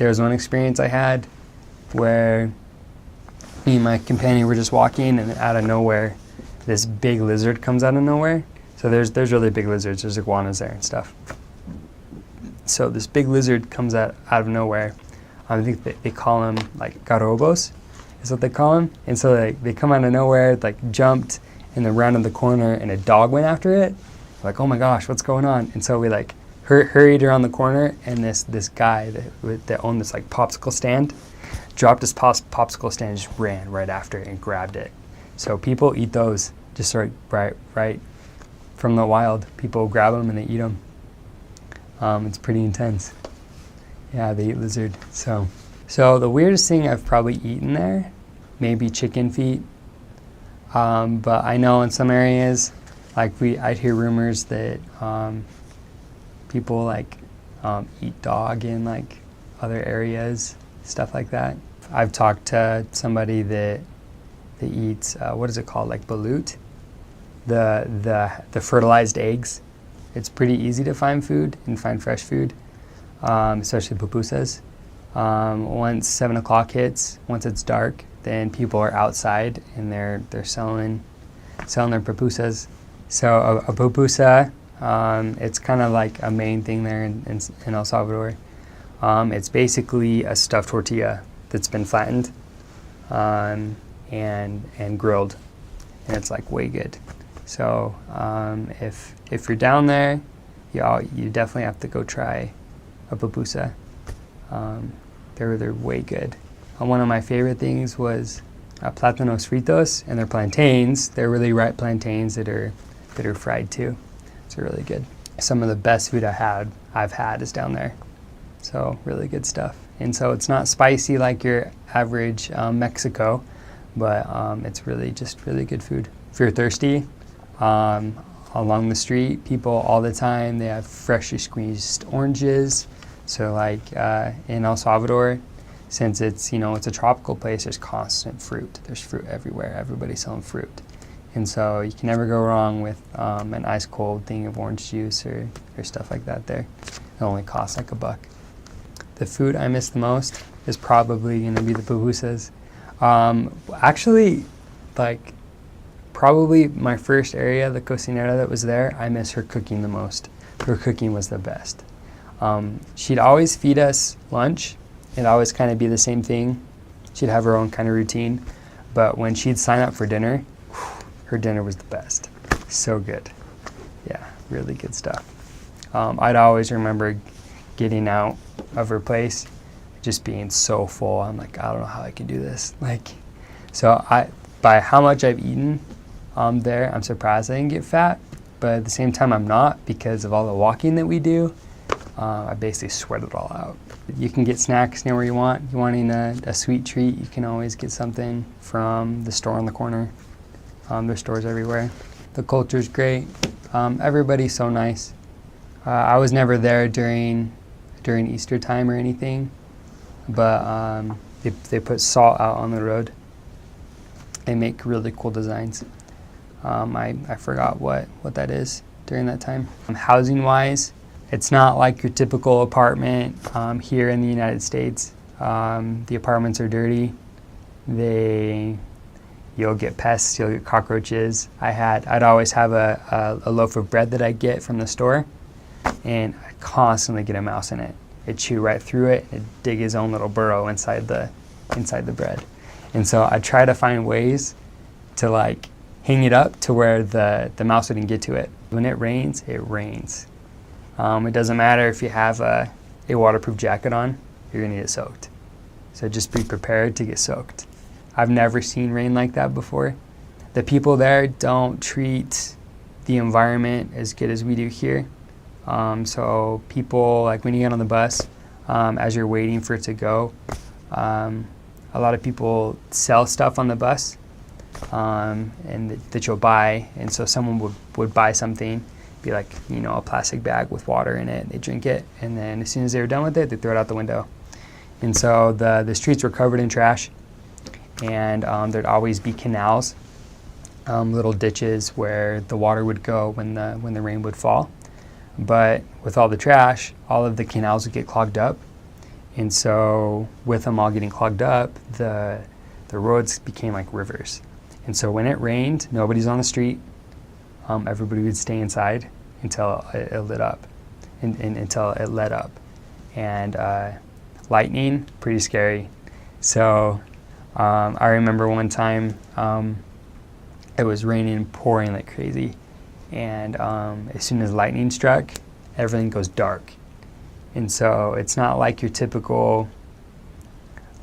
there was one experience I had where me and my companion were just walking, and out of nowhere, this big lizard comes out of nowhere. So there's really big lizards. There's iguanas there and stuff. So this big lizard comes out of nowhere. I think they call them like garrobos, is what they call them. And so they come out of nowhere, like jumped and then rounded the corner, and a dog went after it. Like, oh my gosh, what's going on? And so we like hurried around the corner, and this guy that owned this like popsicle stand dropped his popsicle stand and just ran right after it and grabbed it. So people eat those just sort of right from the wild. People grab them and they eat them. It's pretty intense. Yeah, they eat lizard. So the weirdest thing I've probably eaten there, maybe chicken feet. But I know in some areas, like I'd hear rumors that people like eat dog in like other areas, stuff like that. I've talked to somebody that eats what is it called, like balut, the fertilized eggs. It's pretty easy to find food and find fresh food, especially pupusas. Once 7 o'clock hits, once it's dark, then people are outside and they're selling their pupusas. So a pupusa, it's kind of like a main thing there in El Salvador. It's basically a stuffed tortilla that's been flattened and grilled, and it's like way good. So if you're down there, you definitely have to go try a pupusa. They're way good. One of my favorite things was Platinos Fritos, and they're plantains. They're really ripe plantains that are fried too. It's really good. Some of the best food I've had is down there. So really good stuff. And so it's not spicy like your average Mexico, but it's really good food. If you're thirsty, along the street, people all the time, they have freshly squeezed oranges. So like in El Salvador, since it's a tropical place, there's constant fruit. There's fruit everywhere. Everybody's selling fruit. And so you can never go wrong with an ice cold thing of orange juice or stuff like that there. It only costs like $1. The food I miss the most is probably going to be the pupusas. Actually, like probably my first area, the cocinera that was there, I miss her cooking the most. Her cooking was the best. She'd always feed us lunch. It'd always kind of be the same thing. She'd have her own kind of routine. But when she'd sign up for dinner, her dinner was the best. So good. Yeah, really good stuff. I'd always remember getting out of her place, just being so full. I'm like, I don't know how I can do this. So by how much I've eaten there, I'm surprised I didn't get fat. But at the same time, I'm not, because of all the walking that we do. I basically sweat it all out. You can get snacks near where you want. If you're wanting a sweet treat, you can always get something from the store on the corner. There's stores everywhere. The culture's great. Everybody's so nice. I was never there during Easter time or anything, but they put salt out on the road. They make really cool designs. I forgot what that is during that time. Housing-wise, it's not like your typical apartment here in the United States. The apartments are dirty. You'll get pests, you'll get cockroaches. I'd always have a loaf of bread that I get from the store, and I constantly get a mouse in it. It'd chew right through it, it'd dig his own little burrow inside the bread. And so I try to find ways to like hang it up to where the mouse wouldn't get to it. When it rains, it rains. It doesn't matter if you have a waterproof jacket on, you're gonna get soaked. So just be prepared to get soaked. I've never seen rain like that before. The people there don't treat the environment as good as we do here. So people, like when you get on the bus, as you're waiting for it to go, a lot of people sell stuff on the bus and that you'll buy. And so someone would buy something, be like, a plastic bag with water in it. They drink it, and then as soon as they were done with it, they throw it out the window. And so the streets were covered in trash. And there'd always be canals, little ditches where the water would go when the rain would fall. But with all the trash, all of the canals would get clogged up, And so with them all getting clogged up, the roads became like rivers. And so when it rained, nobody's on the street. Everybody would stay inside until it lit up, until it let up. And lightning, pretty scary. So I remember one time it was raining, pouring like crazy. And as soon as lightning struck, everything goes dark. And so it's not like your typical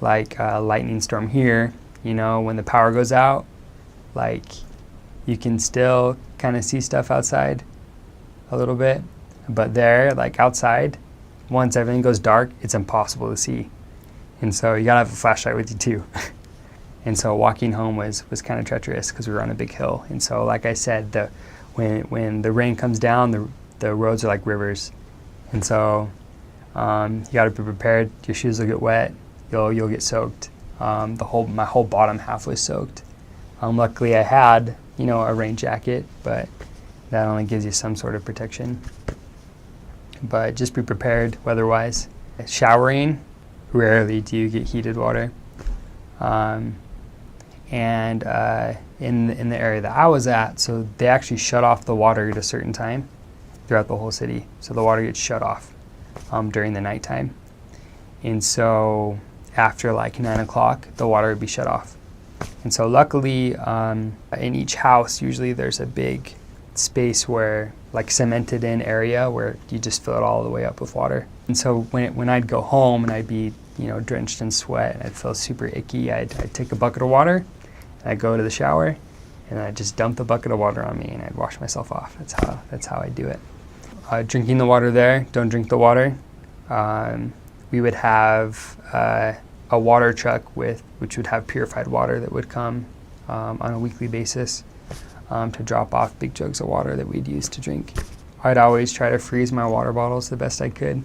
lightning storm here, you know, when the power goes out, like you can still kind of see stuff outside a little bit. But there, like outside, once everything goes dark, it's impossible to see. And so you gotta have a flashlight with you too. And so walking home was kind of treacherous because we were on a big hill. And so like I said, when the rain comes down, the roads are like rivers. And so you gotta be prepared. Your shoes will get wet. You'll get soaked. My whole bottom half was soaked. Luckily I had, you know, a rain jacket, but that only gives you some sort of protection. But just be prepared weather-wise. Showering, rarely do you get heated water. And in the area that I was at, so they actually shut off the water at a certain time throughout the whole city. So the water gets shut off during the nighttime. And so after like 9 o'clock, the water would be shut off. And so luckily, in each house, usually there's a big space where, like cemented in area where you just fill it all the way up with water. And so when I'd go home and I'd be, you know, drenched in sweat and I'd feel super icky, I'd take a bucket of water and I'd go to the shower and I'd just dump the bucket of water on me and I'd wash myself off. That's how I do it. Drinking the water there, don't drink the water. We would have a water truck which would have purified water that would come on a weekly basis to drop off big jugs of water that we'd use to drink. I'd always try to freeze my water bottles the best I could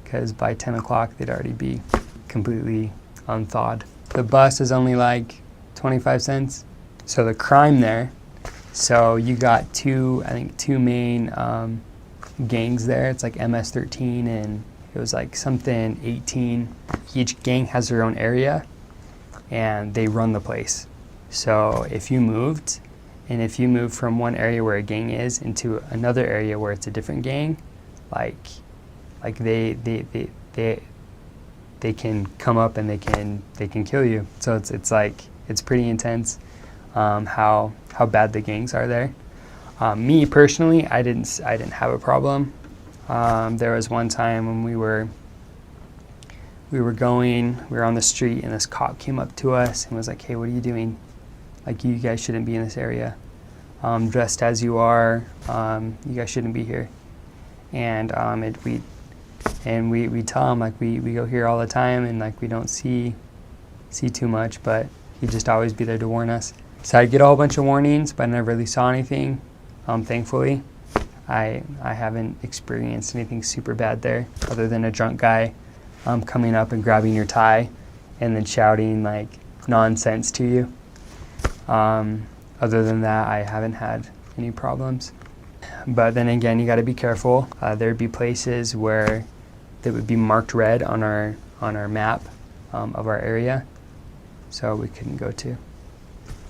because by 10 o'clock they'd already be completely unthawed. The bus is only like 25 cents. So the crime there, so you got two main gangs there. It's like MS-13 and it was like something 18. Each gang has their own area and they run the place. So if you moved from one area where a gang is into another area where it's a different gang, like they can come up and they can kill you. So it's pretty intense how bad the gangs are there. Me personally, I didn't have a problem. There was one time when we were on the street and this cop came up to us and was like, "Hey, what are you doing? Like, you guys shouldn't be in this area. Dressed as you are, you guys shouldn't be here." And we tell him like we go here all the time and like we don't see too much, but he'd just always be there to warn us. So I'd get a whole bunch of warnings, but I never really saw anything. Thankfully, I haven't experienced anything super bad there, other than a drunk guy coming up and grabbing your tie and then shouting like nonsense to you. Other than that, I haven't had any problems. But then again, you got to be careful. There'd be places where that would be marked red on our map of our area, so we couldn't go to.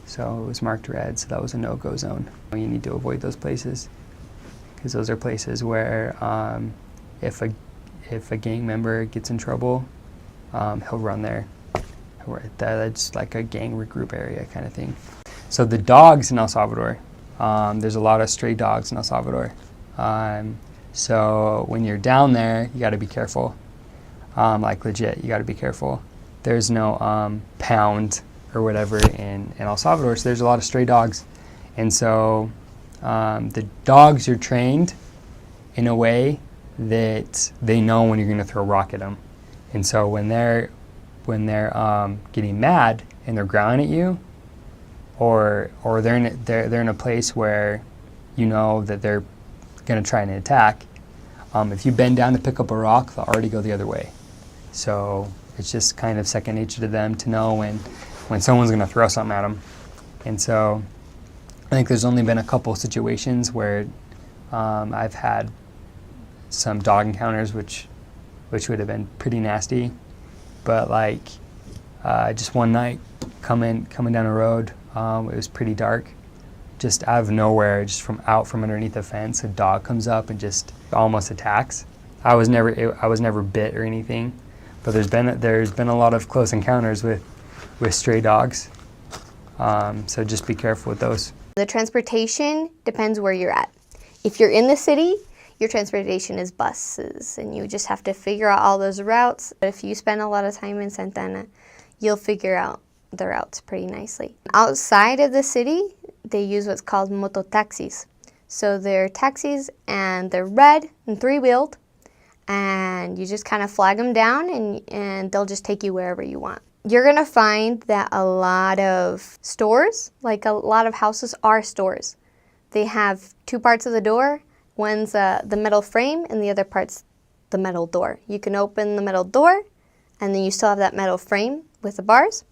So it was marked red, so that was a no-go zone. You need to avoid those places because those are places where if a gang member gets in trouble, he'll run there. That's like a gang regroup area kind of thing. So the dogs in El Salvador, there's a lot of stray dogs in El Salvador. So when you're down there, you got to be careful. Like legit, you got to be careful. There's no pound or whatever in El Salvador, so there's a lot of stray dogs. And so the dogs are trained in a way that they know when you're going to throw a rock at them. And so when they're getting mad and they're growling at you, or they're in a place where you know that they're going to try and attack, if you bend down to pick up a rock, they'll already go the other way. So it's just kind of second nature to them to know when someone's going to throw something at them. And so I think there's only been a couple situations where I've had some dog encounters which would have been pretty nasty. But like just one night coming down the road, it was pretty dark. Just out of nowhere, just from underneath the fence, a dog comes up and just almost attacks. I was never bit or anything, but there's been a lot of close encounters with stray dogs. So just be careful with those. The transportation depends where you're at. If you're in the city, your transportation is buses, and you just have to figure out all those routes. But if you spend a lot of time in Santa Ana, you'll figure out the routes pretty nicely. Outside of the city, they use what's called Moto Taxis. So they're taxis, and they're red and three-wheeled, and you just kind of flag them down, and they'll just take you wherever you want. You're gonna find that a lot of stores, like a lot of houses, are stores. They have two parts of the door. One's the metal frame, and the other part's the metal door. You can open the metal door, and then you still have that metal frame with the bars,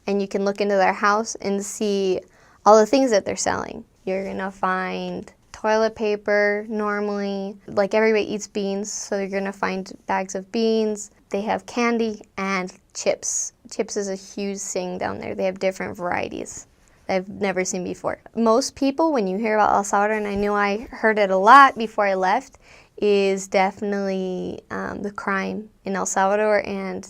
and you can look into their house and see all the things that they're selling. You're gonna find toilet paper normally, like everybody eats beans, so you're gonna find bags of beans. They have candy and chips. Chips is a huge thing down there. They have different varieties that I've never seen before. Most people, when you hear about El Salvador, and I knew I heard it a lot before I left, is definitely the crime in El Salvador and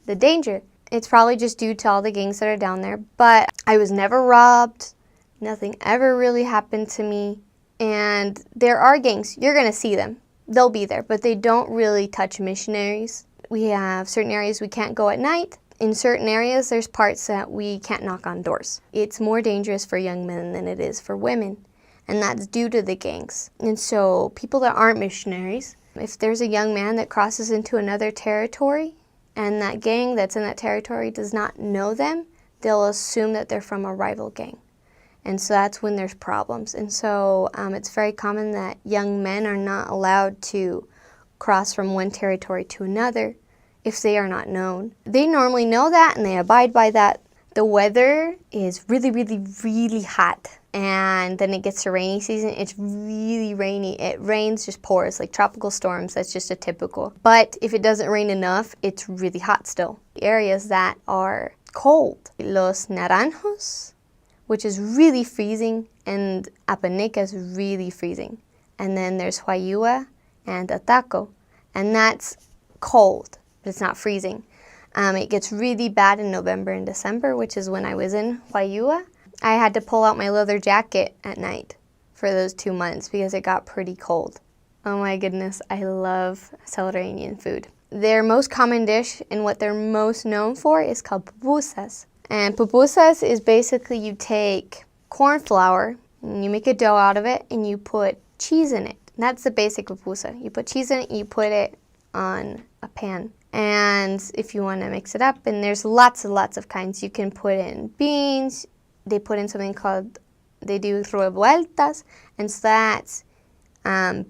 the danger. It's probably just due to all the gangs that are down there, but I was never robbed. Nothing ever really happened to me. And there are gangs. You're going to see them. They'll be there, but they don't really touch missionaries. We have certain areas we can't go at night. In certain areas, there's parts that we can't knock on doors. It's more dangerous for young men than it is for women, and that's due to the gangs. And so people that aren't missionaries, if there's a young man that crosses into another territory and that gang that's in that territory does not know them, they'll assume that they're from a rival gang. And so that's when there's problems. And so it's very common that young men are not allowed to cross from one territory to another if they are not known. They normally know that and they abide by that. The weather is really, really, really hot. And then it gets to rainy season. It's really rainy. It rains, just pours, like tropical storms. That's just a typical. But if it doesn't rain enough, it's really hot still. The areas that are cold, Los Naranjos, which is really freezing, and Apaneca is really freezing. And then there's Huayua and Ataco, and that's cold, but it's not freezing. It gets really bad in November and December, which is when I was in Huayua. I had to pull out my leather jacket at night for those 2 months because it got pretty cold. Oh my goodness, I love Celerenian food. Their most common dish and what they're most known for is called pupusas. And pupusas is basically you take corn flour and you make a dough out of it and you put cheese in it. That's the basic pupusa. You put cheese in it and you put it on a pan. And if you want to mix it up, and there's lots and lots of kinds. You can put in beans. They put in something called, they do revueltas, and so that's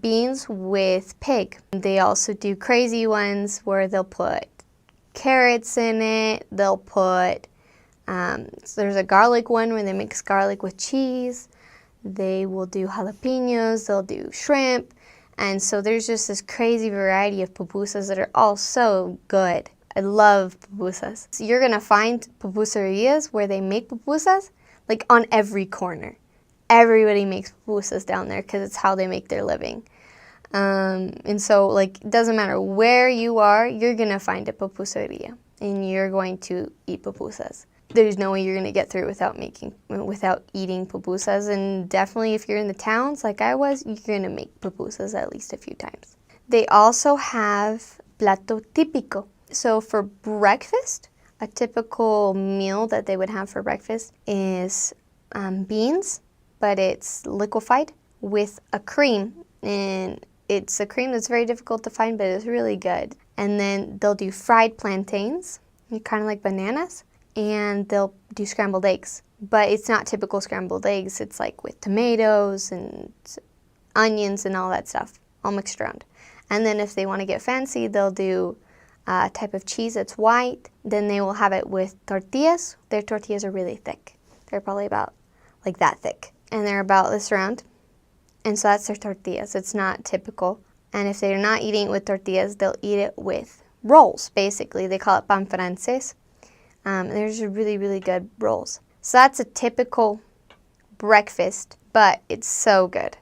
beans with pig. They also do crazy ones where they'll put carrots in it. They'll put so there's a garlic one where they mix garlic with cheese. They will do jalapenos, they'll do shrimp. And so there's just this crazy variety of pupusas that are all so good. I love pupusas. So you're gonna find pupuserias where they make pupusas like on every corner. Everybody makes pupusas down there because it's how they make their living. And so like it doesn't matter where you are, you're gonna find a pupuseria and you're going to eat pupusas. There's no way you're going to get through without eating pupusas. And definitely if you're in the towns like I was, you're going to make pupusas at least a few times. They also have plato típico. So for breakfast, a typical meal that they would have for breakfast is beans, but it's liquefied with a cream. And it's a cream that's very difficult to find, but it's really good. And then they'll do fried plantains, kind of like bananas. And they'll do scrambled eggs. But it's not typical scrambled eggs. It's like with tomatoes and onions and all that stuff, all mixed around. And then if they want to get fancy, they'll do a type of cheese that's white. Then they will have it with tortillas. Their tortillas are really thick. They're probably about like that thick. And they're about this round. And so that's their tortillas. It's not typical. And if they're not eating it with tortillas, they'll eat it with rolls, basically. They call it pan francés. They're just really, really good rolls. So that's a typical breakfast, but it's so good.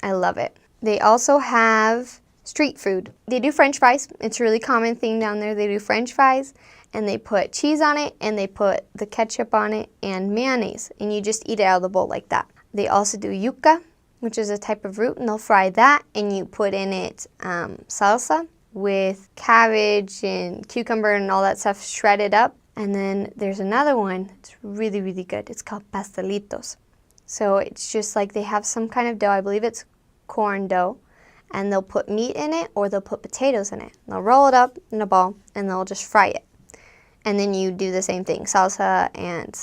I love it. They also have street food. They do French fries. It's a really common thing down there. They do French fries, and they put cheese on it, and they put the ketchup on it, and mayonnaise, and you just eat it out of the bowl like that. They also do yuca, which is a type of root, and they'll fry that, and you put in it salsa with cabbage and cucumber and all that stuff shredded up. And then there's another one. It's really, really good. It's called Pastelitos. So it's just like they have some kind of dough. I believe it's corn dough. And they'll put meat in it, or they'll put potatoes in it. They'll roll it up in a ball, and they'll just fry it. And then you do the same thing, salsa and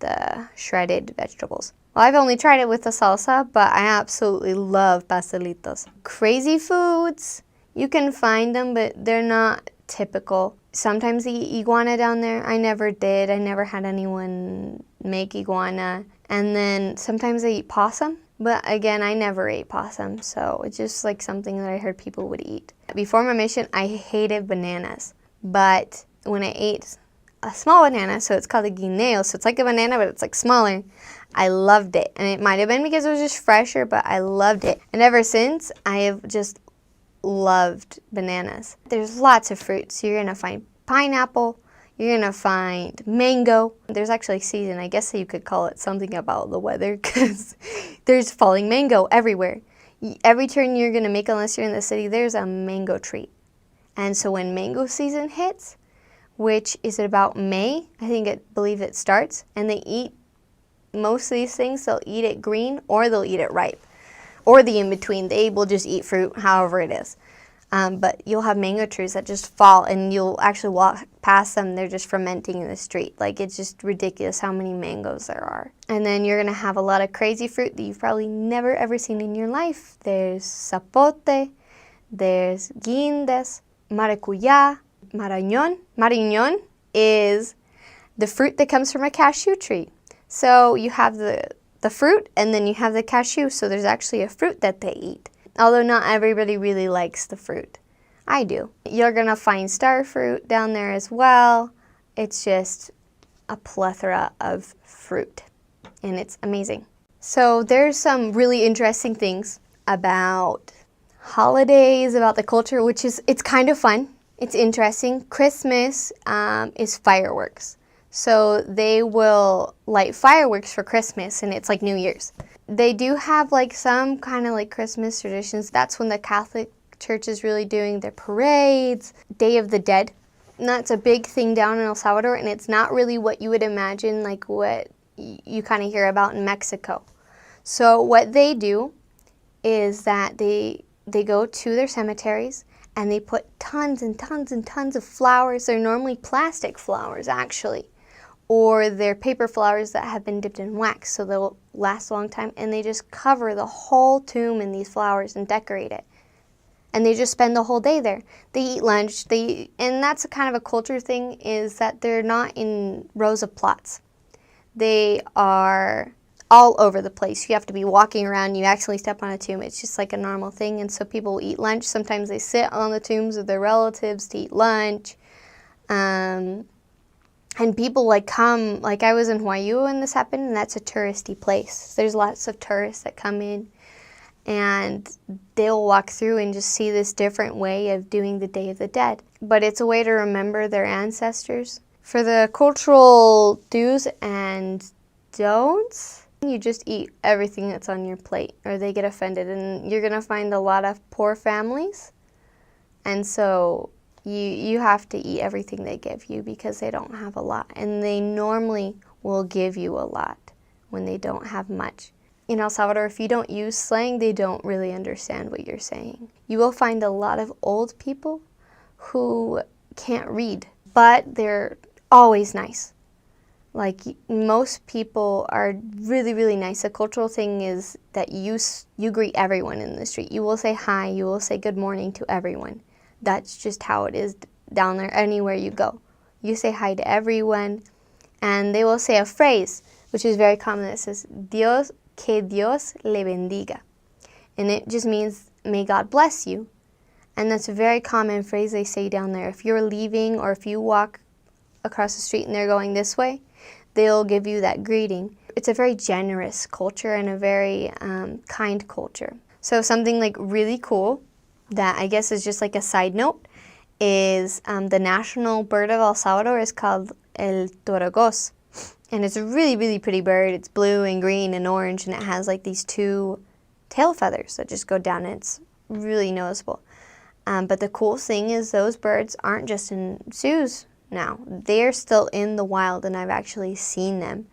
the shredded vegetables. Well, I've only tried it with the salsa, but I absolutely love Pastelitos. Crazy foods, you can find them, but they're not typical. Sometimes they eat iguana down there. I never did. I never had anyone make iguana. And then sometimes they eat possum. But again, I never ate possum, so it's just like something that I heard people would eat. Before my mission, I hated bananas. But when I ate a small banana, so it's called a guineo, so it's like a banana, but it's like smaller, I loved it. And it might have been because it was just fresher, but I loved it. And ever since, I have just loved bananas. There's lots of fruits. You're gonna find pineapple, you're gonna find mango. There's actually season. I guess you could call it something about the weather because there's falling mango everywhere. Every turn you're gonna make, unless you're in the city, there's a mango tree. And so when mango season hits, which is about May, believe it starts, and they eat most of these things, they'll eat it green or they'll eat it ripe. Or the in-between. They will just eat fruit, however it is. But you'll have mango trees that just fall, and you'll actually walk past them. They're just fermenting in the street. Like, it's just ridiculous how many mangoes there are. And then you're going to have a lot of crazy fruit that you've probably never ever seen in your life. There's zapote, there's guindas, maracuyá, marañón. Marañón is the fruit that comes from a cashew tree. So you have the fruit, and then you have the cashew, so there's actually a fruit that they eat. Although not everybody really likes the fruit. I do. You're gonna find star fruit down there as well. It's just a plethora of fruit, and it's amazing. So there's some really interesting things about holidays, about the culture, it's kind of fun. It's interesting. Christmas is fireworks. So they will light fireworks for Christmas, and it's like New Year's. They do have like some kind of like Christmas traditions. That's when the Catholic Church is really doing their parades, Day of the Dead. And that's a big thing down in El Salvador, and it's not really what you would imagine, like what you kind of hear about in Mexico. So what they do is that they go to their cemeteries, and they put tons and tons and tons of flowers. They're normally plastic flowers, actually. Or they're paper flowers that have been dipped in wax, so they'll last a long time. And they just cover the whole tomb in these flowers and decorate it. And they just spend the whole day there. They eat lunch. And that's a kind of a culture thing, is that they're not in rows of plots. They are all over the place. You have to be walking around. You accidentally step on a tomb. It's just like a normal thing. And so people will eat lunch. Sometimes they sit on the tombs of their relatives to eat lunch. And people like come, like I was in Hawaii when this happened, and that's a touristy place. There's lots of tourists that come in, and they'll walk through and just see this different way of doing the Day of the Dead. But it's a way to remember their ancestors. For the cultural do's and don'ts, you just eat everything that's on your plate, or they get offended. And you're going to find a lot of poor families, and so you have to eat everything they give you because they don't have a lot. And they normally will give you a lot when they don't have much. In El Salvador, if you don't use slang, they don't really understand what you're saying. You will find a lot of old people who can't read, but they're always nice. Like, most people are really, really nice. The cultural thing is that you greet everyone in the street. You will say hi, you will say good morning to everyone. That's just how it is down there, anywhere you go. You say hi to everyone, and they will say a phrase, which is very common, that says, que Dios le bendiga. And it just means, may God bless you. And that's a very common phrase they say down there. If you're leaving or if you walk across the street and they're going this way, they'll give you that greeting. It's a very generous culture and a very kind culture. So something like really cool that I guess is just like a side note is the national bird of El Salvador is called el toragos. And it's a really, really pretty bird. It's blue and green and orange, and it has like these two tail feathers that just go down, and it's really noticeable. But the cool thing is those birds aren't just in zoos now. They're still in the wild, and I've actually seen them.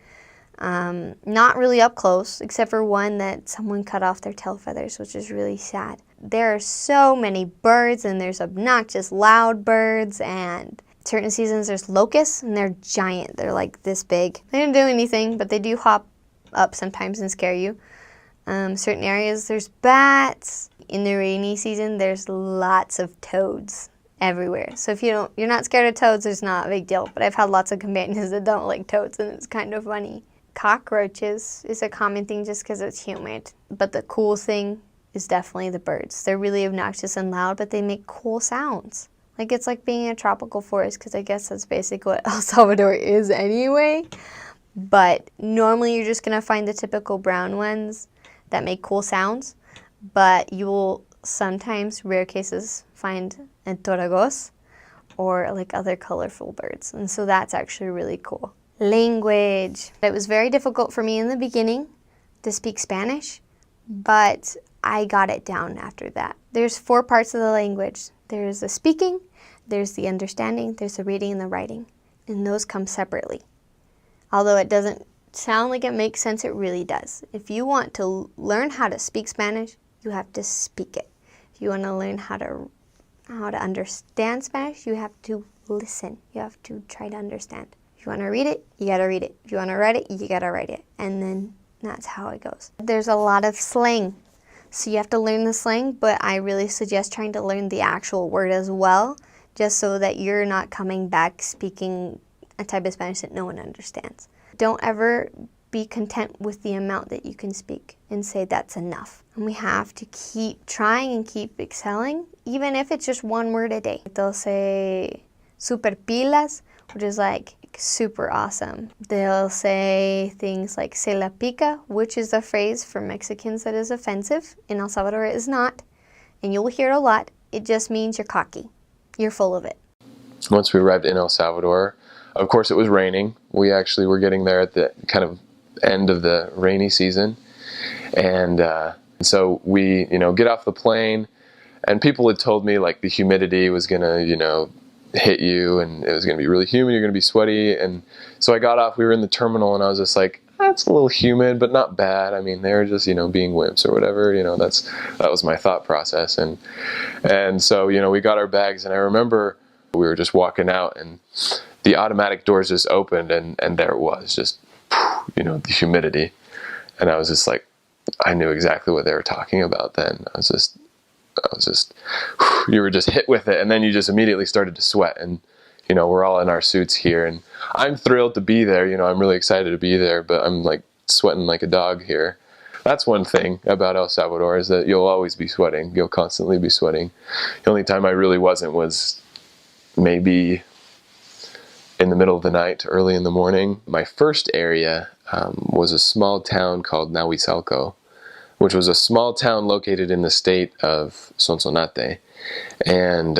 Not really up close, except for one that someone cut off their tail feathers, which is really sad. There are so many birds, and there's obnoxious loud birds, and certain seasons there's locusts, and they're giant. They're like this big. They don't do anything, but they do hop up sometimes and scare you. Certain areas there's bats. In the rainy season there's lots of toads everywhere. So if you're not scared of toads, it's not a big deal. But I've had lots of companions that don't like toads, and it's kind of funny. Cockroaches is a common thing just because it's humid. But the cool thing is definitely the birds. They're really obnoxious and loud, but they make cool sounds. Like it's like being in a tropical forest, because I guess that's basically what El Salvador is anyway. But normally you're just going to find the typical brown ones that make cool sounds. But you will sometimes, rare cases, find entoragos or like other colorful birds. And so that's actually really cool. Language. It was very difficult for me in the beginning to speak Spanish, but I got it down after that. There's 4 parts of the language. There's the speaking, there's the understanding, there's the reading and the writing. And those come separately. Although it doesn't sound like it makes sense, it really does. If you want to learn how to speak Spanish, you have to speak it. If you want to learn how to understand Spanish, you have to listen. You have to try to understand. If you want to read it, you got to read it. If you want to write it, you got to write it. And then that's how it goes. There's a lot of slang. So you have to learn the slang, but I really suggest trying to learn the actual word as well, just so that you're not coming back speaking a type of Spanish that no one understands. Don't ever be content with the amount that you can speak and say that's enough. And we have to keep trying and keep excelling, even if it's just one word a day. They'll say super pilas, which is like super awesome. They'll say things like se la pica, which is a phrase for Mexicans that is offensive. In El Salvador it is not, and you'll hear it a lot. It just means you're cocky. You're full of it. Once we arrived in El Salvador, of course it was raining. We actually were getting there at the kind of end of the rainy season, and so we get off the plane, and people had told me like the humidity was gonna hit you, and it was going to be really humid, you're going to be sweaty. And so I got off, we were in the terminal, and I was just like, it's a little humid, but not bad. I mean, they're just, being wimps or whatever, that was my thought process. And so, we got our bags, and I remember we were just walking out, and the automatic doors just opened, and there it was, just, the humidity. And I was just like, I knew exactly what they were talking about then. I was just, you were just hit with it, and then you just immediately started to sweat. And we're all in our suits here, and I'm thrilled to be there. I'm really excited to be there, but I'm like sweating like a dog here. That's one thing about El Salvador, is that you'll always be sweating. You'll constantly be sweating. The only time I really wasn't was maybe in the middle of the night, early in the morning. My first area was a small town called Nahuizalco, which was a small town located in the state of Sonsonate. And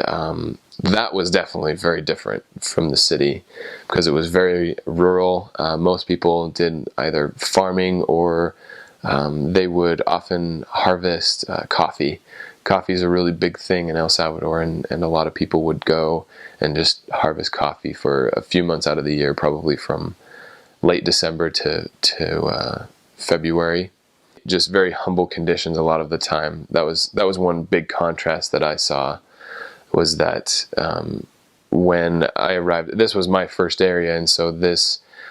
that was definitely very different from the city, because it was very rural. Most people did either farming, or they would often harvest coffee. Coffee is a really big thing in El Salvador, and a lot of people would go and just harvest coffee for a few months out of the year, probably from late December to February. Just very humble conditions a lot of the time. That was one big contrast that I saw, was that when I arrived, this was my first area, and so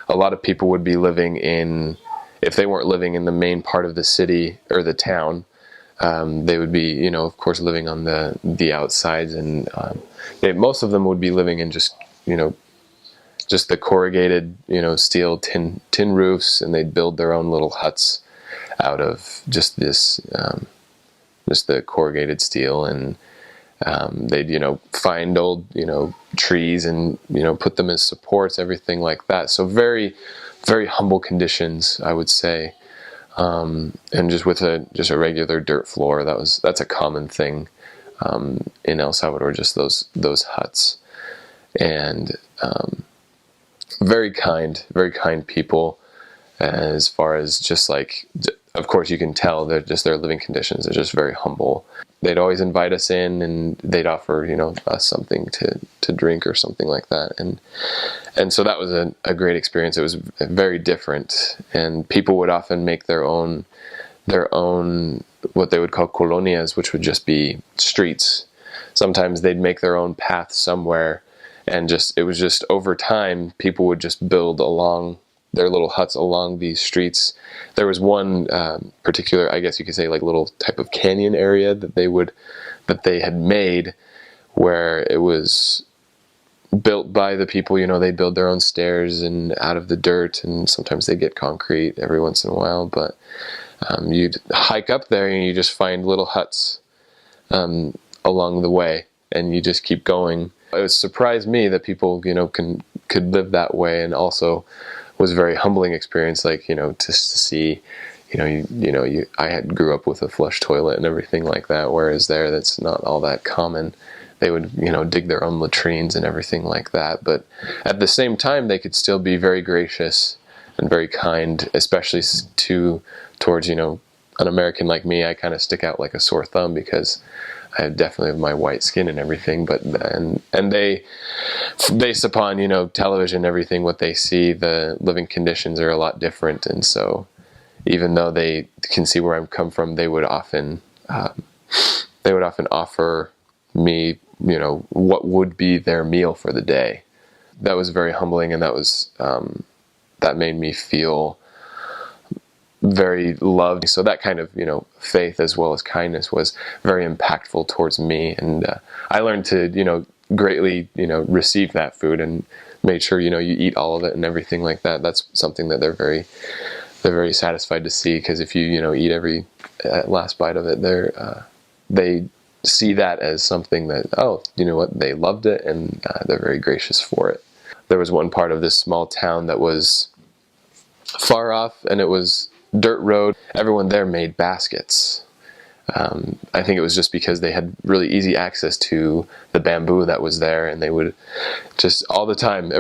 a lot of people would be living in, if they weren't living in the main part of the city or the town, they would be, of course, living on the outsides, and most of them would be living in just the corrugated, steel tin roofs, and they'd build their own little huts out of just this, just the corrugated steel. And They'd, find old, trees and, put them as supports, everything like that. So very, very humble conditions, I would say. And just with a regular dirt floor, that's a common thing in El Salvador, just those huts. And very kind people, as far as just like, of course you can tell that just their living conditions are just very humble. They'd always invite us in, and they'd offer, us something to drink or something like that. And so that was a great experience. It was very different, and people would often make their own what they would call colonias, which would just be streets. Sometimes they'd make their own path somewhere, and it was just over time, people would just build along their little huts along these streets. There was one particular, I guess you could say, like little type of canyon area that they had made, where it was built by the people. They build their own stairs and out of the dirt, and sometimes they get concrete every once in a while. But you'd hike up there and you just find little huts along the way, and you just keep going. It surprised me that people could live that way, and also was a very humbling experience, like, just to see, I grew up with a flush toilet and everything like that, whereas there, that's not all that common. They would, dig their own latrines and everything like that. But at the same time, they could still be very gracious and very kind, especially towards, an American like me. I kind of stick out like a sore thumb because I definitely have my white skin and everything, but and they, based upon television and everything, what they see, the living conditions are a lot different. And so even though they can see where I'm come from, they would often offer me what would be their meal for the day. That was very humbling, and that made me feel very loved. So that kind of faith as well as kindness was very impactful towards me, and I learned to greatly receive that food, and made sure you eat all of it and everything like that. That's something that they're very satisfied to see, because if you eat every last bite of it, they see that as something that, they loved it, and they're very gracious for it. There was one part of this small town that was far off, and it was dirt road. Everyone there made baskets. I think it was just because they had really easy access to the bamboo that was there, and they would just all the time,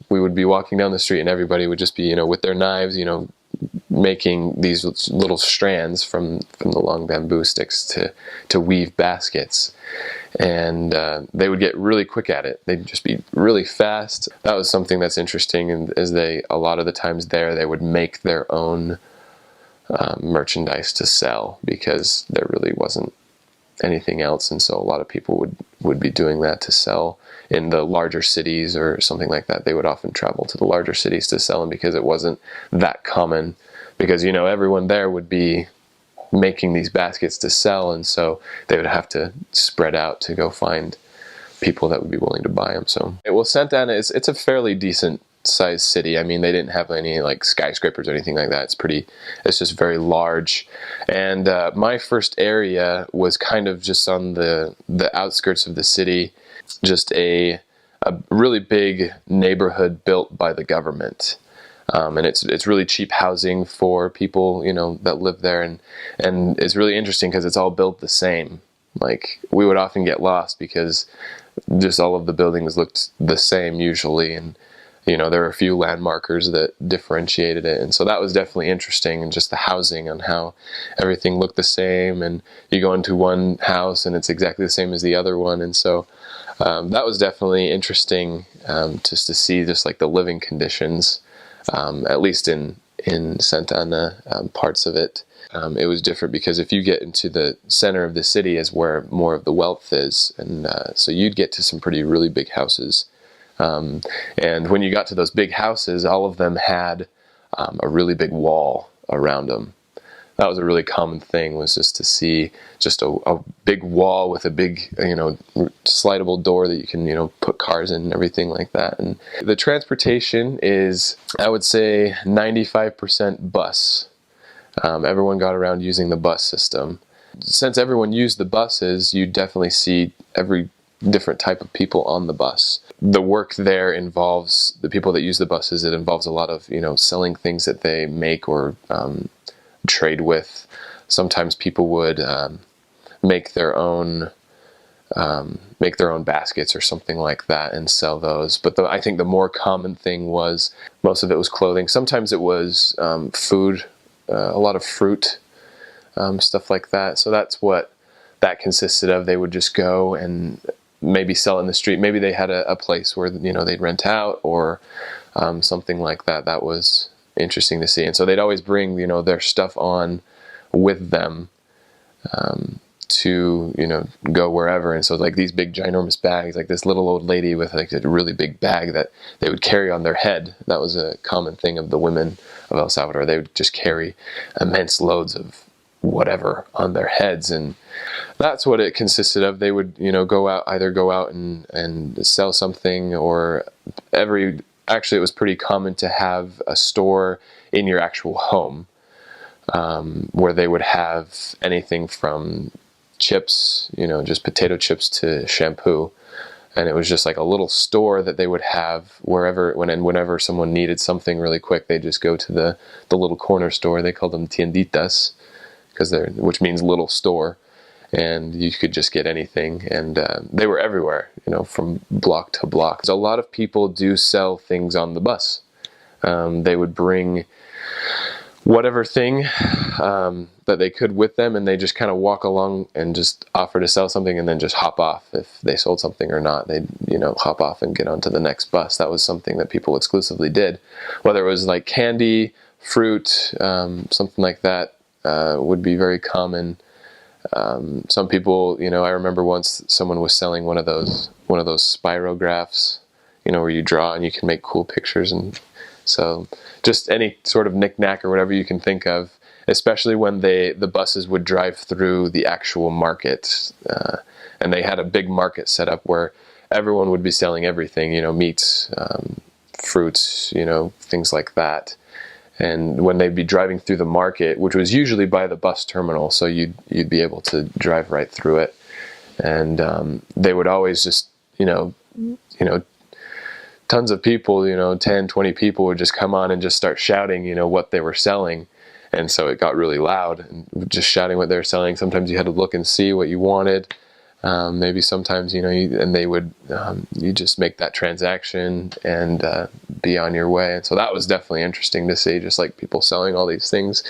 we would be walking down the street, and everybody would just be, with their knives, making these little strands from the long bamboo sticks to weave baskets. And they would get really quick at it. They'd just be really fast. That was something that's interesting, and as a lot of the times there, they would make their own merchandise to sell, because there really wasn't anything else, and so a lot of people would be doing that to sell in the larger cities or something like that. They would often travel to the larger cities to sell them, because it wasn't that common, because everyone there would be making these baskets to sell, and so they would have to spread out to go find people that would be willing to buy them. So, well, Santa Ana it's a fairly decent sized city. I mean, they didn't have any like skyscrapers or anything like that. It's just very large. And my first area was kind of just on the outskirts of the city, just a really big neighborhood built by the government. And it's really cheap housing for people, that live there. And it's really interesting because it's all built the same. Like, we would often get lost because just all of the buildings looked the same usually. And there were a few landmarkers that differentiated it. And so that was definitely interesting, and just the housing, on how everything looked the same. And you go into one house and it's exactly the same as the other one. And so that was definitely interesting, just to see just like the living conditions, at least in Santa Ana, parts of it. It was different because if you get into the center of the city is where more of the wealth is. And so you'd get to some really big houses. And when you got to those big houses, all of them had a really big wall around them. That was a really common thing, was just to see just a big wall with a big, slidable door that you can, put cars in and everything like that. And the transportation is, I would say, 95% bus. Everyone got around using the bus system. since everyone used the buses, you definitely see every different type of people on the bus. The work there involves the people that use the buses. It involves a lot of, selling things that they make or trade with. Sometimes people would make their own baskets or something like that and sell those. But I think the more common thing was, most of it was clothing. Sometimes it was food, a lot of fruit, stuff like that. So that's what that consisted of. They would just go and maybe sell in the street. Maybe they had a place where, they'd rent out or something like that. That was interesting to see. And so they'd always bring, their stuff on with them to, go wherever. And so like these big ginormous bags, like this little old lady with like a really big bag that they would carry on their head. That was a common thing of the women of El Salvador. They would just carry immense loads of whatever on their heads, and that's what it consisted of. They would go out and sell something, or actually it was pretty common to have a store in your actual home, where they would have anything from chips, just potato chips, to shampoo. And it was just like a little store that they would have whenever someone needed something really quick, they just go to the little corner store. They called them tienditas, which means little store, and you could just get anything, and they were everywhere, from block to block. A lot of people do sell things on the bus. They would bring whatever thing that they could with them, and they just kind of walk along and just offer to sell something and then just hop off. If they sold something or not, they'd hop off and get onto the next bus. That was something that people exclusively did, whether it was like candy, fruit, something like that. Would be very common. Some people, I remember once someone was selling one of those spirographs, where you draw and you can make cool pictures, and so just any sort of knick-knack or whatever you can think of, especially when the buses would drive through the actual market, and they had a big market set up where everyone would be selling everything, meats, fruits, things like that. And when they'd be driving through the market, which was usually by the bus terminal, so you'd be able to drive right through it, and they would always just tons of people, 10, 20 people would just come on and just start shouting, what they were selling, and so it got really loud, and just shouting what they were selling. Sometimes you had to look and see what you wanted. Maybe sometimes, and they would, you just make that transaction and be on your way. And so that was definitely interesting to see, just like people selling all these things.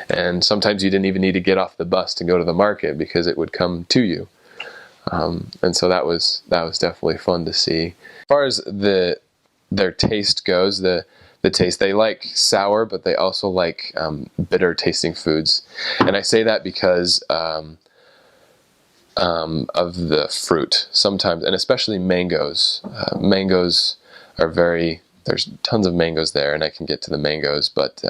And sometimes you didn't even need to get off the bus to go to the market because it would come to you. And so that was definitely fun to see. As far as their taste goes, the taste, they like sour, but they also like bitter tasting foods. And I say that because of the fruit sometimes, and especially mangoes. Mangoes are there's tons of mangoes there, and I can get to the mangoes, but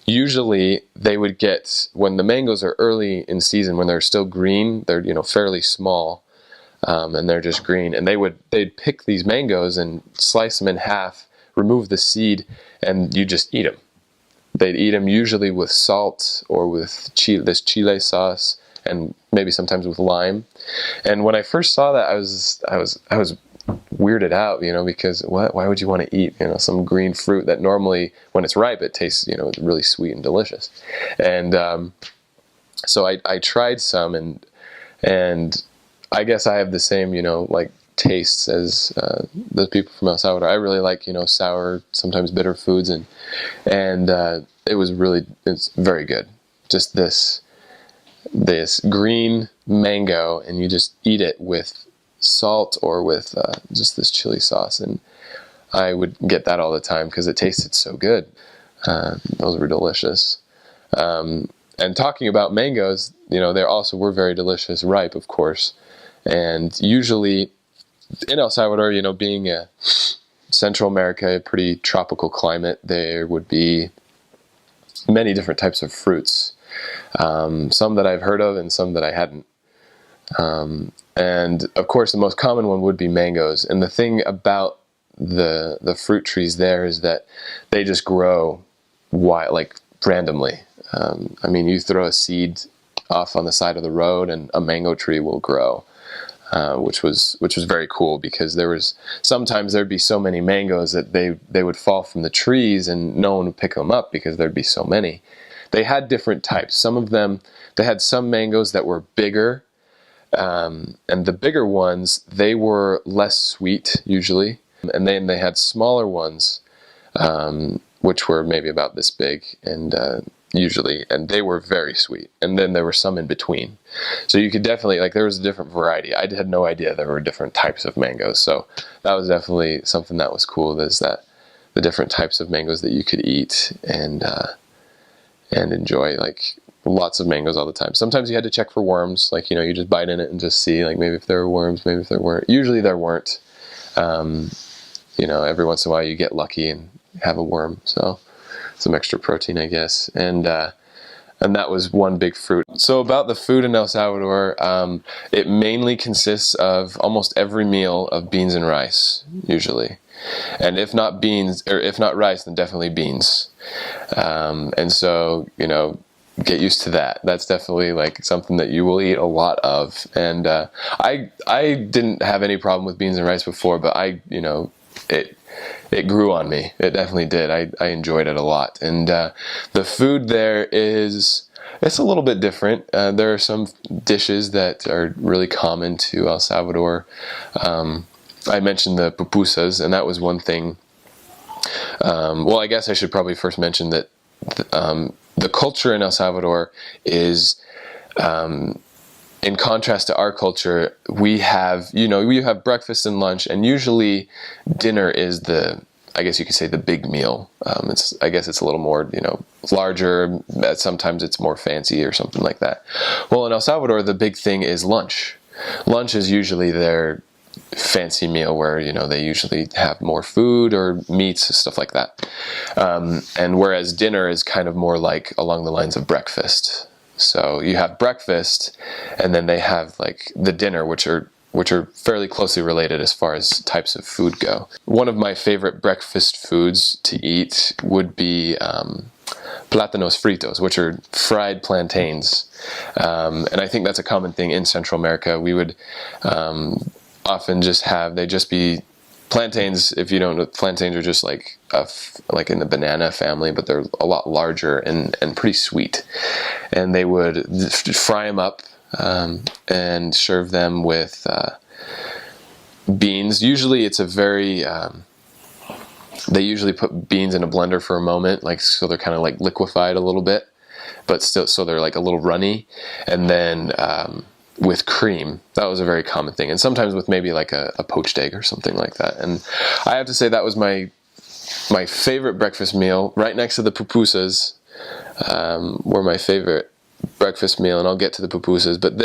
usually they would get, when the mangoes are early in season, when they're still green, they're fairly small, and they're just green, and they'd pick these mangoes and slice them in half, remove the seed, and you just eat them. They'd eat them usually with salt or with this chile sauce, and maybe sometimes with lime. And when I first saw that, I was weirded out, because why would you want to eat, some green fruit that normally, when it's ripe, it tastes, really sweet and delicious. And so I tried some, and I guess I have the same, like tastes as those people from El Salvador. I really like, sour, sometimes bitter foods, and it's very good. Just this green mango, and you just eat it with salt or with just this chili sauce, and I would get that all the time because it tasted so good. Those were delicious. And talking about mangoes, they also were very delicious ripe, of course. And usually in El Salvador, being a Central America, a pretty tropical climate, there would be many different types of fruits. Some that I've heard of and some that I hadn't. And of course, the most common one would be mangoes. And the thing about the fruit trees there is that they just grow randomly. You throw a seed off on the side of the road, and a mango tree will grow. Which was very cool, because sometimes there'd be so many mangoes that they would fall from the trees and no one would pick them up because there'd be so many. They had different types. Some of them, they had some mangoes that were bigger, and the bigger ones, they were less sweet usually, and then they had smaller ones, which were maybe about this big, and and they were very sweet. And then there were some in between. So you could definitely, like, there was a different variety. I had no idea there were different types of mangoes. So that was definitely something that was cool, is that the different types of mangoes that you could eat and enjoy, like, lots of mangoes all the time. Sometimes you had to check for worms, like, you just bite in it and just see, like, maybe if there were worms, maybe if there weren't. Usually there weren't. Every once in a while you get lucky and have a worm. So some extra protein, I guess, and that was one big fruit. So about the food in El Salvador, it mainly consists of almost every meal of beans and rice, usually, and if not beans, or if not rice, then definitely beans. And so, get used to that. That's definitely like something that you will eat a lot of. And I didn't have any problem with beans and rice before, but it grew on me. It definitely did. I enjoyed it a lot. And the food there it's a little bit different. There are some dishes that are really common to El Salvador. I mentioned the pupusas, and that was one thing. Well, I guess I should probably first mention that the culture in El Salvador is, in contrast to our culture, we have breakfast and lunch, and usually dinner is I guess you could say, the big meal. I guess it's a little more, larger. Sometimes it's more fancy or something like that. Well, in El Salvador, the big thing is lunch. Lunch is usually their fancy meal, where they usually have more food or meats, stuff like that. And whereas dinner is kind of more like along the lines of breakfast. So you have breakfast, and then they have like the dinner, which are fairly closely related as far as types of food go. One of my favorite breakfast foods to eat would be Platinos Fritos, which are fried plantains. And I think that's a common thing in Central America. We would often just be plantains. If you don't know, plantains are just like in the banana family, but they're a lot larger and pretty sweet. And they would fry them up and serve them with beans. Usually it's a very they usually put beans in a blender for a moment, like, so they're kind of like liquefied a little bit, but still, so they're like a little runny, and then with cream. That was a very common thing, and sometimes with maybe like a poached egg or something like that. And I have to say that was my favorite breakfast meal, right next to the pupusas. Were my favorite breakfast meal, and I'll get to the pupusas, but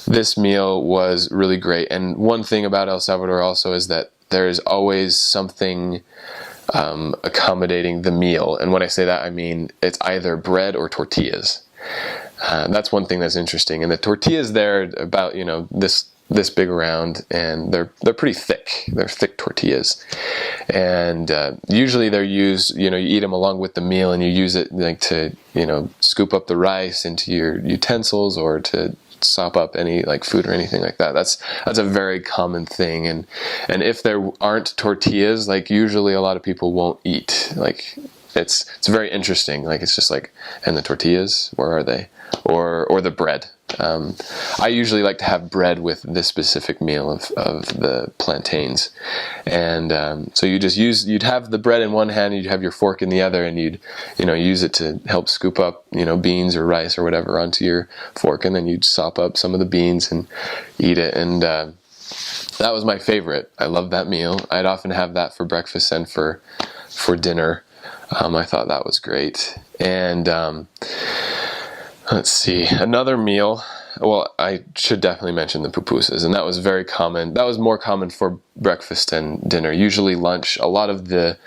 this meal was really great. And one thing about El Salvador also is that there is always something accommodating the meal. And when I say that, I mean it's either bread or tortillas. That's one thing that's interesting. And the tortillas there are about, this big around, and they're pretty thick. They're thick tortillas, and usually they're used. You eat them along with the meal, and you use it like to scoop up the rice into your utensils, or to sop up any like food or anything like that. That's a very common thing. And if there aren't tortillas, like, usually a lot of people won't eat. Like, it's very interesting. Like, it's just like, and the tortillas, where are they? Or the bread. I usually like to have bread with this specific meal of the plantains. And so you'd have the bread in one hand, you'd have your fork in the other, and you'd use it to help scoop up beans or rice or whatever onto your fork, and then you'd sop up some of the beans and eat it. And that was my favorite. I loved that meal. I'd often have that for breakfast and for dinner. I thought that was great. And let's see, another meal well, I should definitely mention the pupusas, and that was very common. That was more common for breakfast and dinner. Usually lunch, a lot of the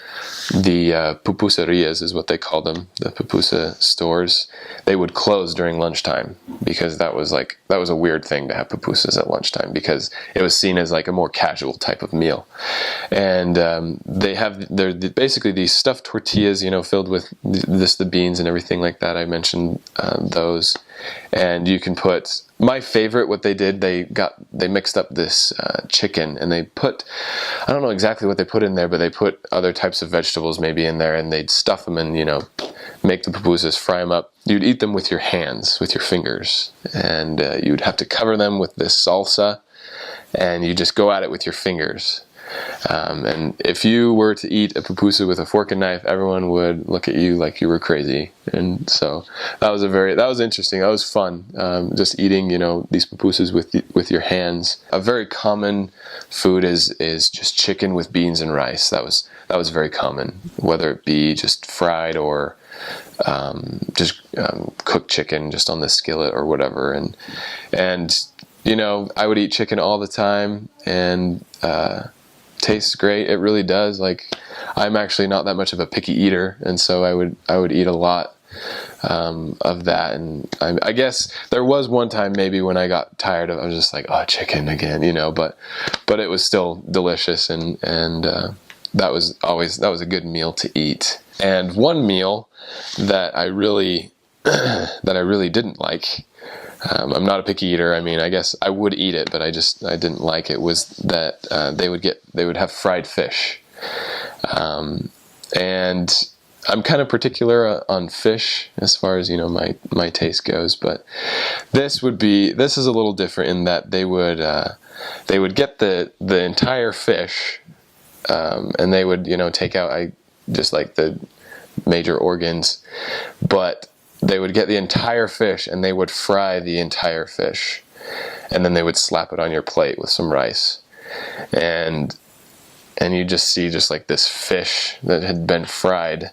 pupuserias is what they call them, the pupusa stores, they would close during lunchtime, because that was a weird thing to have pupusas at lunchtime, because it was seen as like a more casual type of meal. And they're basically these stuffed tortillas, filled with the beans and everything like that. I mentioned those. And you can put, my favorite, what they did, they mixed up this chicken, and they put, I don't know exactly what they put in there, but they put other types of vegetables maybe in there, and they'd stuff them and, make the pupusas, fry them up. You'd eat them with your hands, with your fingers, and you'd have to cover them with this salsa, and you just go at it with your fingers. And if you were to eat a pupusa with a fork and knife, everyone would look at you like you were crazy. And so that was interesting. That was fun. Just eating, these pupusas with your hands. A very common food is just chicken with beans and rice. That was very common, whether it be just fried or just cooked chicken just on the skillet or whatever. And I would eat chicken all the time, and tastes great. It really does. Like, I'm actually not that much of a picky eater, and so I would eat a lot of that. And I guess there was one time maybe when I got tired of, I was just like, oh, chicken again, but it was still delicious, and that was a good meal to eat. And one meal that I really didn't like, I'm not a picky eater. I mean, I guess I would eat it, but I didn't like it, was that they would have fried fish. And I'm kind of particular on fish as far as, my taste goes, but this is a little different in that they would get the entire fish, and they would, take out, just like the major organs, but they would get the entire fish and they would fry the entire fish, and then they would slap it on your plate with some rice, and you just see just like this fish that had been fried,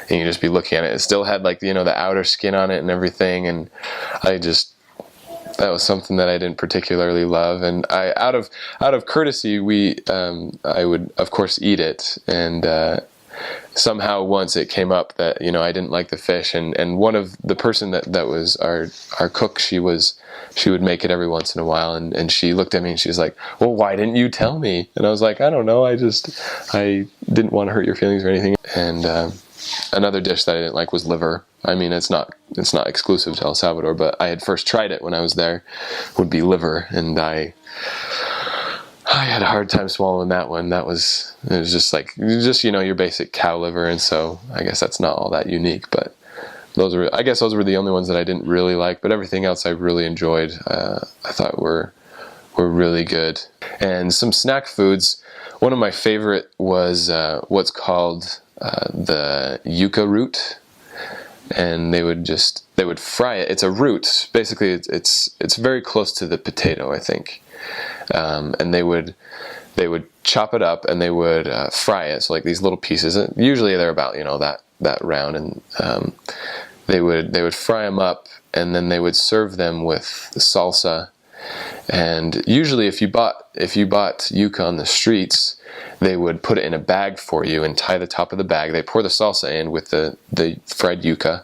and you just be looking at it. It still had like, the outer skin on it and everything, and that was something that I didn't particularly love. And out of courtesy, I would of course eat it, and somehow once it came up that I didn't like the fish, and one of the person that was our cook, she would make it every once in a while, and she looked at me and she was like, well, why didn't you tell me? And I was like, I don't know, I didn't want to hurt your feelings or anything. And another dish that I didn't like was liver. I mean, it's not exclusive to El Salvador, but I had first tried it when I was there, would be liver, and I had a hard time swallowing that one. It was just your basic cow liver, and so I guess that's not all that unique, but those were the only ones that I didn't really like, but everything else I really enjoyed. I thought were really good. And some snack foods, one of my favorite was what's called the yuca root, and they would fry it. It's a root. Basically, it's very close to the potato, I think. And they would chop it up, and they would fry it. So like these little pieces. Usually they're about that round, and they would fry them up, and then they would serve them with salsa. And usually, if you bought yuca on the streets, they would put it in a bag for you and tie the top of the bag. They pour the salsa in with the fried yuca,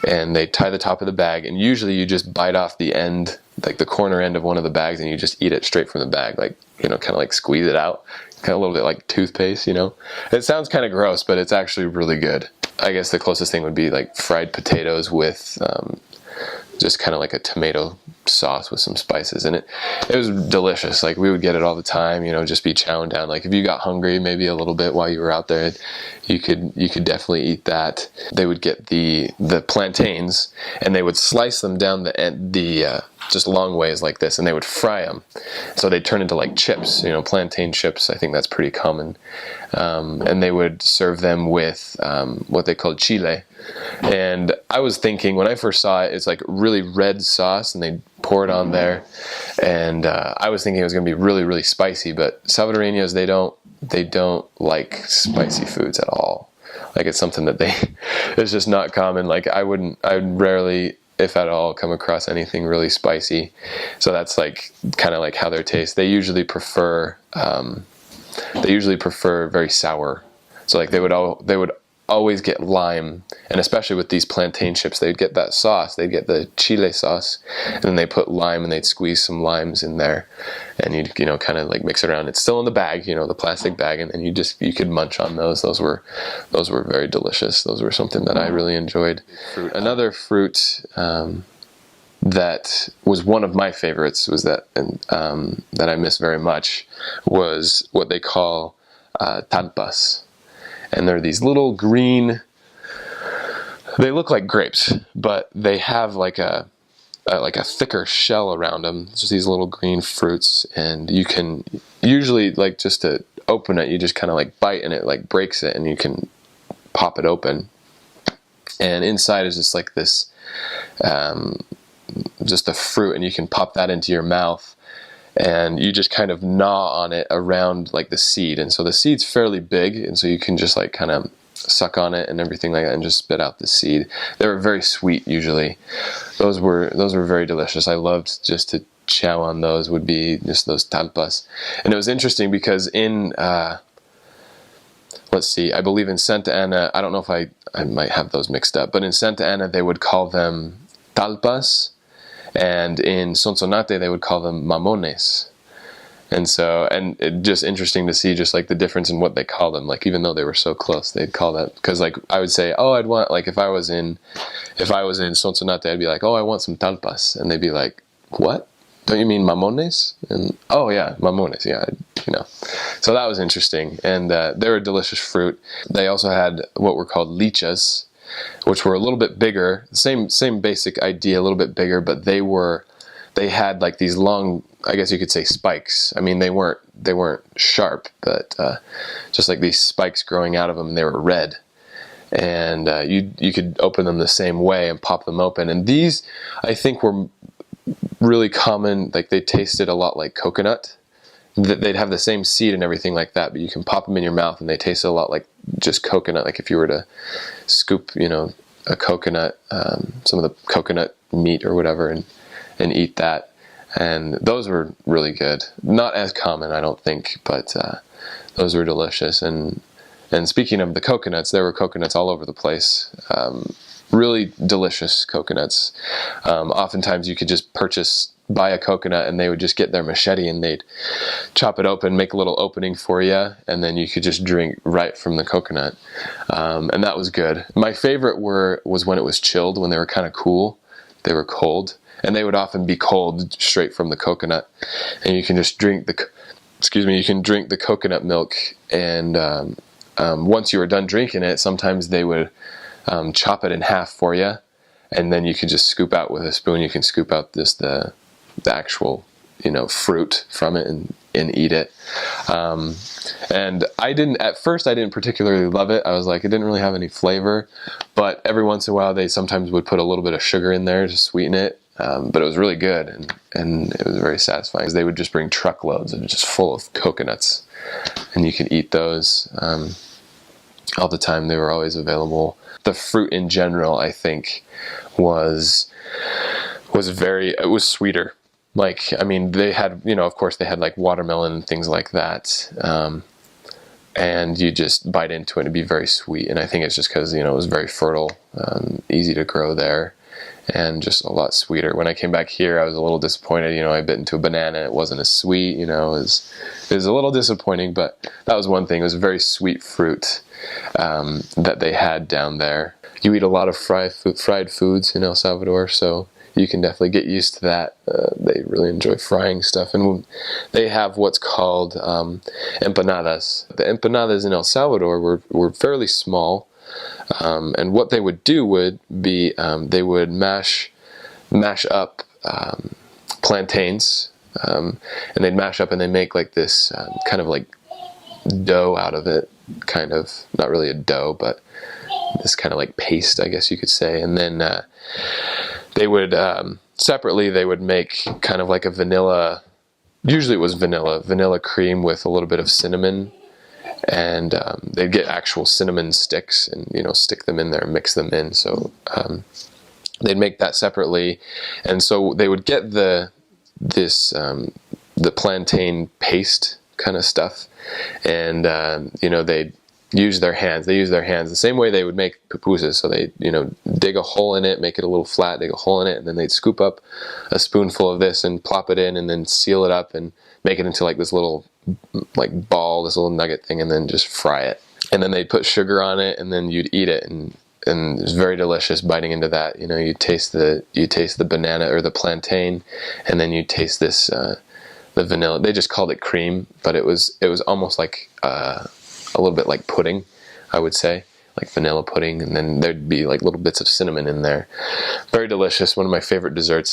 and they tie the top of the bag. And usually, you just bite off the end, like the corner end of one of the bags, and you just eat it straight from the bag, like kind of like squeeze it out, kind of a little bit like toothpaste. It sounds kind of gross, but it's actually really good. I guess the closest thing would be like fried potatoes with just kind of like a tomato sauce with some spices in it. It was delicious. Like, we would get it all the time, just be chowing down. Like, if you got hungry maybe a little bit while you were out there, you could definitely eat that. They would get the plantains, and they would slice them down the just long ways like this, and they would fry them, so they'd turn into like chips, plantain chips. I think that's pretty common. And they would serve them with what they called chile. And I was thinking, when I first saw it, it's like really red sauce, and they pour it on there, and I was thinking it was going to be really, really spicy. But Salvadoreños, they don't like spicy foods at all. Like, it's something that it's just not common. Like, I would rarely if at all, come across anything really spicy. So that's like kind of like how their taste. They usually prefer very sour. So like they would always get lime, and especially with these plantain chips, they'd get that sauce. They'd get the chile sauce, and then they put lime, and they'd squeeze some limes in there, and you'd kind of like mix it around. It's still in the bag, the plastic bag, and then you could munch on those. Those were very delicious. Those were something that I really enjoyed. Another fruit that was one of my favorites was that I miss very much was what they call Tantas. And they're these little green, they look like grapes, but they have like a thicker shell around them. It's just these little green fruits, and you can usually, like, just to open it, you just kind of like bite and it like breaks it, and you can pop it open. And inside is just like this, just a fruit, and you can pop that into your mouth. And you just kind of gnaw on it around like the seed. And so the seed's fairly big, and so you can just like kind of suck on it and everything like that and just spit out the seed. They were very sweet usually. Those were very delicious. I loved just to chow on those, would be just those talpas. And it was interesting because in, let's see, I believe in Santa Ana, I don't know if I might have those mixed up, but in Santa Ana they would call them talpas. And in Sonsonate, they would call them mamones. And so, and it just interesting to see just like the difference in what they call them. Like, even though they were so close, they'd call that, because like I would say, oh, I'd want, like if I was in Sonsonate, I'd be like, oh, I want some talpas. And they'd be like, what? Don't you mean mamones? And, oh yeah, mamones, yeah, So that was interesting. And they were a delicious fruit. They also had what were called lichas, which were a little bit bigger, same basic idea, a little bit bigger, but they had like these long, I guess you could say, spikes. I mean, they weren't sharp, but just like these spikes growing out of them. They were red, and you could open them the same way and pop them open. And these, I think, were really common. Like, they tasted a lot like coconut. They'd have the same seed and everything like that, but you can pop them in your mouth and they taste a lot like just coconut. Like if you were to scoop, a coconut, some of the coconut meat or whatever, and eat that. And those were really good. Not as common, I don't think, but those were delicious. And speaking of the coconuts, there were coconuts all over the place. Really delicious coconuts. Oftentimes you could just buy a coconut, and they would just get their machete and they'd chop it open, make a little opening for you, and then you could just drink right from the coconut. And that was good. My favorite was when it was chilled, when they were kind of cool. They were cold, and they would often be cold straight from the coconut, and you can just drink the coconut milk. And once you were done drinking it, sometimes they would chop it in half for you, and then you could just scoop out with a spoon. You can scoop out the actual fruit from it and eat it. And at first I didn't particularly love it. I was like, it didn't really have any flavor, but every once in a while they sometimes would put a little bit of sugar in there to sweeten it. But it was really good, and it was very satisfying. They would just bring truckloads and just full of coconuts, and you could eat those all the time. They were always available. The fruit in general, I think, was sweeter. Like, I mean, they had, of course they had like watermelon and things like that. And you just bite into it and it'd be very sweet. And I think it's just because, it was very fertile, easy to grow there, and just a lot sweeter. When I came back here, I was a little disappointed. I bit into a banana, it wasn't as sweet, it was a little disappointing, but that was one thing. It was a very sweet fruit that they had down there. You eat a lot of fried foods in El Salvador, so you can definitely get used to that. They really enjoy frying stuff, and they have what's called empanadas. The empanadas in El Salvador were fairly small, and what they would do would be they would mash up plantains, and they'd mash up and they make like this kind of like dough out of it, kind of, not really a dough, but this kind of like paste, I guess you could say. And then they would separately they would make kind of like a vanilla, usually it was vanilla cream with a little bit of cinnamon, and they'd get actual cinnamon sticks and stick them in there and mix them in. So they'd make that separately, and so they would get the plantain paste kind of stuff, and they'd use their hands. They use their hands the same way they would make pupusas. So they dig a hole in it, make it a little flat, dig a hole in it, and then they'd scoop up a spoonful of this and plop it in, and then seal it up and make it into like this little ball, this little nugget thing, and then just fry it. And then they'd put sugar on it, and then you'd eat it, and it was very delicious biting into that. You taste the banana or the plantain, and then you taste this the vanilla. They just called it cream, but it was almost like a little bit like pudding, I would say, like vanilla pudding, and then there'd be like little bits of cinnamon in there. Very delicious, one of my favorite desserts.